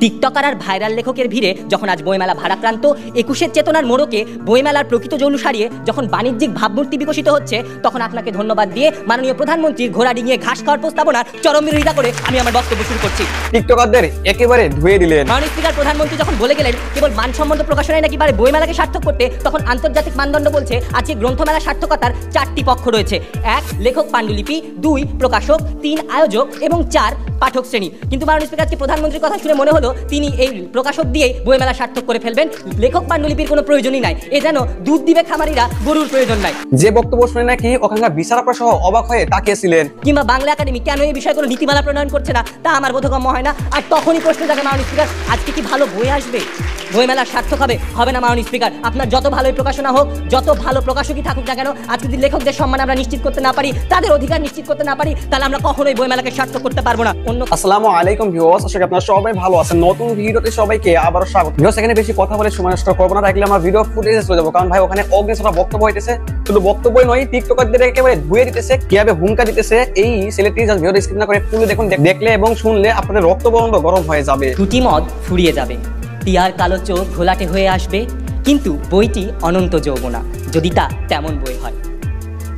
TikToker আর viral লেখকের ভিড়ে যখন আজ বইমেলা ভারাক্রান্ত, ২১-এর চেতনার মোড়কে বইমেলার প্রকৃত যৌন সারিয়ে যখন বাণিজ্যিক ভাবমূর্তি বিকশিত হচ্ছে, তখন আপনাকে ধন্যবাদ দিয়ে মাননীয় প্রধানমন্ত্রীর ঘোড়া ডিঙিয়ে ঘাস খাওয়ার প্রস্তাবনার চরম বিরোধিতা করে আমি আমার বক্তব্য শুরু করছি। টিকটকারদের একেবারে ধুয়ে দিলেন। মাননীয় স্পিকার প্রধানমন্ত্রী যখন বলে গেলেন কেবল মানসম্মত প্রকাশনায় নাকি পারে বইমেলাকে সার্থক করতে, তখন আন্তর্জাতিক মানদণ্ড বলছে আজকে গ্রন্থমেলা সার্থকতার 4টি পক্ষ রয়েছে। 1 লেখক পাণ্ডুলিপি, 2 প্রকাশক, 3 আয়োজক এবং 4 পাঠক শ্রেণী। কিন্তু মাননীয় স্পিকার আজকে প্রধানমন্ত্রীর কথা শুনে মনে হলো তিনি এই প্রকাশক দিয়েই বইমেলা সার্থক করে ফেলবেন। লেখক পাণ্ডুলিপির কোনো প্রয়োজনই নাই, এ যেন দুধ দিবে খামারিরা, গরুর প্রয়োজন নাই। যে বক্তব্য শুনে নাকি ওখানকার বিচারকরা সহ অবাক হয়ে তাকিয়েছিলেন। কিংবা বাংলা একাডেমি কেন এই বিষয়ে কোনো নীতিমালা প্রণয়ন করছে না, তা আমার বোধগম্য হয় না। আর তখনই প্রশ্ন জাগে মাননীয় স্পিকার, আজকে কি ভালো বই আসবে? বইমেলা সার্থক হবে না মাননীয় স্পিকার? আপনার যত ভালোই প্রকাশনা হোক, যত ভালো প্রকাশকই থাকুক না কেন, আজকে যদি লেখকদের সম্মান আমরা নিশ্চিত করতে না পারি, তাদের অধিকার নিশ্চিত করতে না পারি, তাহলে আমরা কখনোই বইমেলাকে সার্থক করতে পারবো না। আসসালামু আলাইকুম ভিউয়ার্স, আশা করি আপনারা সবাই ভালো আছেন। নতুন ভিডিওতে সবাইকে আবারো স্বাগত। ভিউয়ার্স, এখানে বেশি কথা বলে সময় নষ্ট করব না, তাইলে আমরা ভিডিও ফুটেজে চলে যাব। কারণ ভাই ওখানে অগ্নিশরা বক্তব্য হইতেছে, শুধু বক্তব্যই নয়, টিকটকারদের একেবারে ধুয়ে দিতেছে, কিভাবে হুমকা দিতেছে। এই ছেলেটি জাস্ট ভিডিও স্ক্রিন না করে পুরো দেখুন, দেখলে এবং শুনলে আপনাদের রক্তবন্ধ গরম হয়ে যাবে। দুটি মদ ফুরিয়ে যাবে, টিয়ার কালো চোখ ঘোলাটে হয়ে আসবে, কিন্তু বইটি অনন্ত যৌবনা, যদি তা তেমন বই হয়।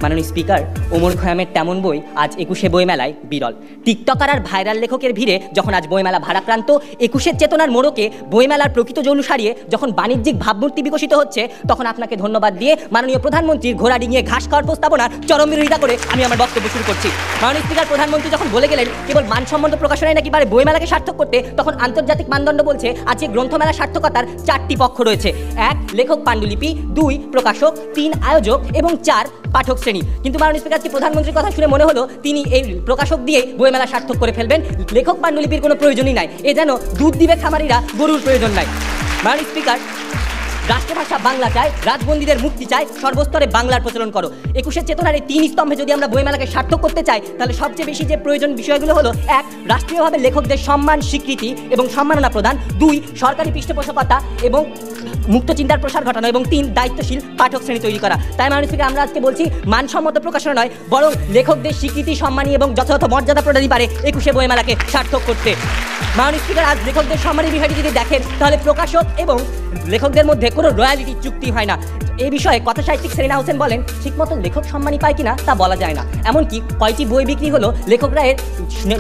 মাননীয় স্পিকার, ওমর খয়ামের তেমন বই আজ ২১শে বইমেলায় বিরল। টিকটকার আর ভাইরাল লেখকের ভিড়ে যখন আজ বইমেলা ভারাক্রান্ত, ২১-এর চেতনার মোড়কে বইমেলার প্রকৃত যৌন সারিয়ে যখন বাণিজ্যিক ভাবমূর্তি বিকশিত হচ্ছে, তখন আপনাকে ধন্যবাদ দিয়ে মাননীয় প্রধানমন্ত্রীর ঘোড়া ডিঙিয়ে ঘাস খাওয়ার প্রস্তাবনার চরম বিরোধিতা করে আমি আমার বক্তব্য শুরু করছি। মাননীয় স্পিকার প্রধানমন্ত্রী যখন বলে গেলেন কেবল মানসম্মত প্রকাশনায় নাকি পারে বইমেলাকে সার্থক করতে, তখন আন্তর্জাতিক মানদণ্ড বলছে আজকে গ্রন্থমেলা সার্থকতার 4টি পক্ষ রয়েছে। 1 লেখক পাণ্ডুলিপি, 2 প্রকাশক, 3 আয়োজক এবং 4 পাঠক শ্রেণী। কিন্তু মাননীয় স্পিকার আজকে প্রধানমন্ত্রীর কথা শুনে মনে হলো তিনি এই প্রকাশক দিয়েই বইমেলা সার্থক করে ফেলবেন। লেখক পাণ্ডুলিপির কোনো প্রয়োজনই নাই, এ যেন দুধ দিবে খামারিরা, গরুর প্রয়োজন নাই। মাননীয় স্পিকার, রাষ্ট্রভাষা বাংলা চায়, রাজবন্দীদের মুক্তি চায়, সর্বস্তরে বাংলার প্রচলন করো। ২১-এর চেতনার এই 3 স্তম্ভে যদি আমরা বইমেলাকে সার্থক করতে চাই, তাহলে সবচেয়ে বেশি যে প্রয়োজন বিষয়গুলো হলো: 1 রাষ্ট্রীয়ভাবে লেখকদের সম্মান, স্বীকৃতি এবং সম্মাননা প্রদান, 2 সরকারি পৃষ্ঠপোষকতা এবং মুক্ত চিন্তার প্রসার ঘটানো, এবং 3 দায়িত্বশীল পাঠক শ্রেণী তৈরি করা। তাই মাননীয় স্পিকার, আমরা আজকে বলছি মানসম্মত প্রকাশনা নয়, বরং লেখকদের স্বীকৃতি, সম্মানী এবং যথাযথ মর্যাদা প্রদানই পারে ২১শে বইমেলাকে সার্থক করতে। মাননীয় স্পিকার, আজ লেখকদের সম্মানের বিষয়টি যদি দেখেন, তাহলে প্রকাশক এবং লেখকদের মধ্যে কোনো রয়্যালিটি চুক্তি হয় না। এই বিষয়ে কথা সাহিত্যিক সেলিনা হোসেন বলেন, ঠিকমতো লেখক সম্মানী পায় কিনা তা বলা যায় না। এমনকি কয়টি বই বিক্রি হলো লেখকরা এর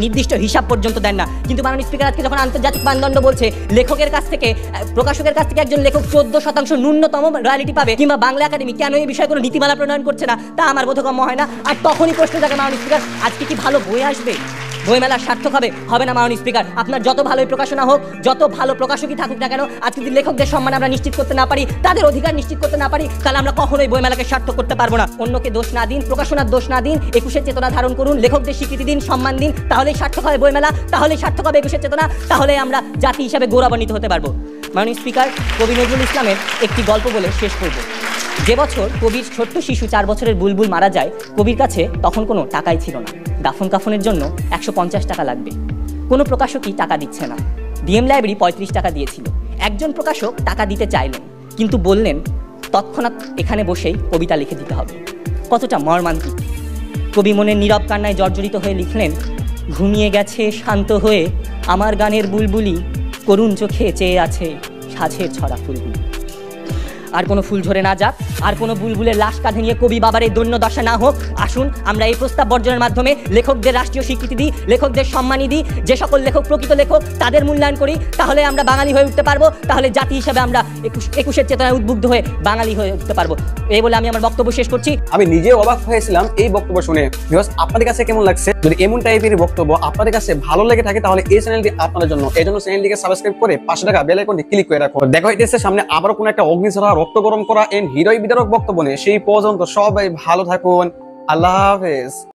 নির্দিষ্ট হিসাব পর্যন্ত দেন না। কিন্তু মাননীয় স্পিকার, আজকে যখন আন্তর্জাতিক মানদণ্ড বলছে লেখকের কাছ থেকে, প্রকাশকের কাছ থেকে একজন লেখক 14% ন্যূনতম রয়্যালিটি পাবে, কিংবা বাংলা একাডেমি কেন এই বিষয়ে কোনো নীতিমালা প্রণয়ন করছে না, তা আমার বোধগম্য হয় না। আর তখনই প্রশ্ন জাগে মাননীয় স্পিকার, আজকে কি ভালো বই আসবে? বইমেলা সার্থক হবে না মাননীয় স্পিকার? আপনার যত ভালোই প্রকাশনা হোক, যত ভালো প্রকাশকই থাকুক না কেন, আজকে যদি লেখকদের সম্মান আমরা নিশ্চিত করতে না পারি, তাদের অধিকার নিশ্চিত করতে না পারি, তাহলে আমরা কখনোই বইমেলাকে সার্থক করতে পারবো না। অন্যকে দোষ না দিন, প্রকাশনার দোষ না দিন, ২১-এর চেতনা ধারণ করুন, লেখকদের স্বীকৃতি দিন, সম্মান দিন, তাহলেই সার্থক হবে বইমেলা, তাহলেই সার্থক হবে ২১-এর চেতনা, তাহলে আমরা জাতি হিসাবে গৌরবান্বিত হতে পারবো। মাননীয় স্পিকার, কবি নজরুল ইসলামের একটি গল্প বলে শেষ করব। যে বছর কবির ছোট্ট শিশু 4 বছরের বুলবুল মারা যায়, কবির কাছে তখন কোনো টাকাই ছিল না। দাফন কাফনের জন্য 150 টাকা লাগবে। কোনো প্রকাশকই টাকা দিচ্ছে না। ডিএম লাইব্রেরি 35 টাকা দিয়েছিল। একজন প্রকাশক টাকা দিতে চাইলেন, কিন্তু বললেন তৎক্ষণাৎ এখানে বসেই কবিতা লিখে দিতে হবে। কতটা মর্মান্তিক! কবি মনের নীরব কান্নায় জর্জরিত হয়ে লিখলেন, ঘুমিয়ে গেছে শান্ত হয়ে আমার গানের বুলবুলি, করুণ চোখে চেয়ে আছে সাঝের ছড়া ফুলগুলি। আর কোনো ফুল ঝরে না যাক, আর কোনো বুলবুলের লাশ কাঁধে নিয়ে কবি বাবার এই দৈন্য দশা না হোক। আসুন আমরা এই প্রস্তাব বর্জনের মাধ্যমে লেখকদের রাষ্ট্রীয় স্বীকৃতি দিই, লেখকদের সম্মানী দিই। যে সকল লেখক প্রকৃত লেখক, তাদের মূল্যায়ন করি, তাহলে আমরা বাঙালি হয়ে উঠতে পারবো। তাহলে জাতি হিসাবে আমরা ২১-এর চেতনায় উদ্বুদ্ধ হয়ে বাঙালি হয়ে উঠতে পারবো। এই বলে আমি আমার বক্তব্য শেষ করছি। আমি নিজে অবাক হয়েছিলাম এই বক্তব্য শুনে। আপনাদের কাছে কেমন লাগছে? যদি এমন টাইপের বক্তব্য আপনাদের কাছে ভালো লেগে থাকে, তাহলে এই চ্যানেলটি আপনাদের জন্য। এই জন্য চ্যানেলটিকে সাবস্ক্রাইব করে পাশে থাকা বেল আইকনটি ক্লিক করে রাখুন। দেখা হইতেছে সামনে আবারও কোনো একটা অগ্নিঝরা, রক্ত গরম করা হিরোই বিদারক বক্তব্য নিয়ে। সেই পর্যন্ত সবাই ভালো থাকুন। আল্লাহ হাফেজ।